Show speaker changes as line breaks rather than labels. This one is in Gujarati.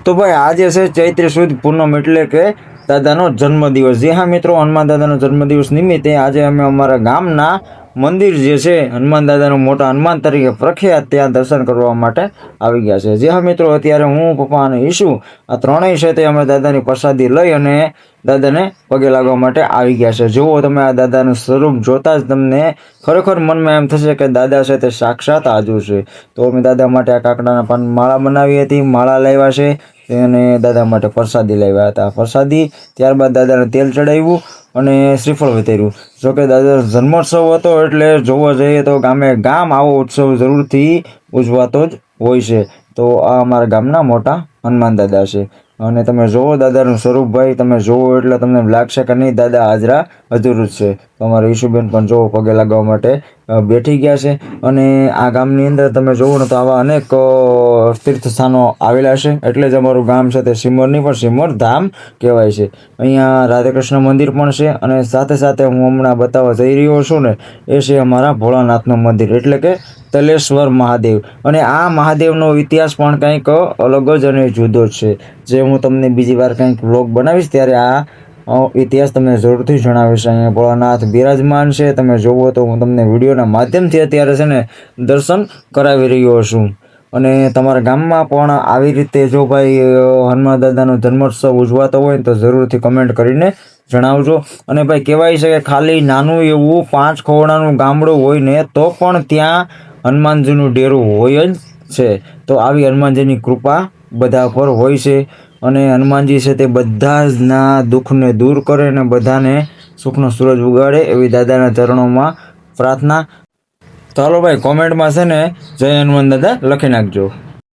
તો ભાઈ આજે છે ચૈત્ર સુદ પૂનમ એટલે કે દાદાનો જન્મદિવસ. જી હા મિત્રો, હનુમાન દાદાનો જન્મદિવસ નિમિત્તે આજે અમે અમારા ગામના મંદિર જે છે હનુમાન દાદાનું મોટા હનુમાન તરીકે પ્રખ્યાત, ત્યાં દર્શન કરવા માટે આવી ગયા છે. જી હા મિત્રો, અત્યારે હું, પપ્પા અને ઈશુ આ ત્રણેય છે તે અમે દાદાની પ્રસાદી લઈ અને દાદાને પગે લાગવા માટે આવી ગયા છે. જુઓ તમે, આ દાદાનું સ્વરૂપ જોતા જ તમને ખરેખર મનમાં એમ થશે કે દાદા છે તે સાક્ષાત હાજર છે. તો અમે દાદા માટે આ કાકડાના પાન માળા બનાવી હતી, માળા લાવ્યા છે અને દાદા માટે પ્રસાદી લાવ્યા હતા. પ્રસાદી ત્યારબાદ દાદાને તેલ ચડાવ્યું અને શ્રીફળ વિતર્યું. જોકે દાદાનો જન્મોત્સવ હતો એટલે જોવા જઈએ તો ગામ આવો ઉત્સવ જરૂરથી ઉજવાતો જ હોય છે. તો આ અમારા ગામના મોટા હનુમાન દાદા છે અને તમે જોવો દાદાનું સ્વરૂપ ભાઈ, તમે જોવો એટલે તમને એમ લાગશે કે નહીં દાદા હાજરા હજુર જ છે. તો અમારા ઈશુબેન પણ જોવો પગે લાગવા માટે બેઠી ગયા છે. અને આ ગામની અંદર તમે જોવો ને તો આવા અનેક તીર્થ સ્થાનો આવેલા છે, એટલે જ અમારું ગામ છે તે સિમોરની પણ સિમોર ધામ કહેવાય છે. અહીંયા રાધાકૃષ્ણ મંદિર પણ છે અને સાથે સાથે હું હમણાં બતાવવા જઈ રહ્યો છું ને એ છે અમારા ભોળાનાથનું મંદિર એટલે કે તલેશ્વર મહાદેવ. અને આ મહાદેવનો ઇતિહાસ પણ કંઈક અલગ જ અને જુદો જ છે, જે હું તમને બીજી વાર કંઈક વ્લોગ બનાવીશ ત્યારે આ ઇતિહાસ તમને જરૂરથી જણાવીશ. અહીંયા ભોળાનાથ બિરાજમાન છે, તમે જોવો તો હું તમને વિડીયોના માધ્યમથી અત્યારે છે ને દર્શન કરાવી રહ્યો છું. અને તમારા ગામમાં પણ આવી રીતે જો ભાઈ હનુમાન દાદાનો જન્મોત્સવ ઉજવાતો હોય ને તો જરૂરથી કમેન્ટ કરીને જણાવજો. અને ભાઈ કહેવાય છે કે ખાલી નાનું એવું 5 ખોવડાનું ગામડું હોય ને તો પણ ત્યાં હનુમાનજીનું ડેરું હોય જ છે. તો આવી હનુમાનજીની કૃપા બધા પર હોય છે અને હનુમાનજી છે તે બધા જ ના દુઃખને દૂર કરે અને બધાને સુખનો સૂરજ ઉગાડે એવી દાદાના ચરણોમાં પ્રાર્થના. ચાલો ભાઈ, કોમેન્ટમાં છે ને જય હનુમાન દાદા લખી નાખજો.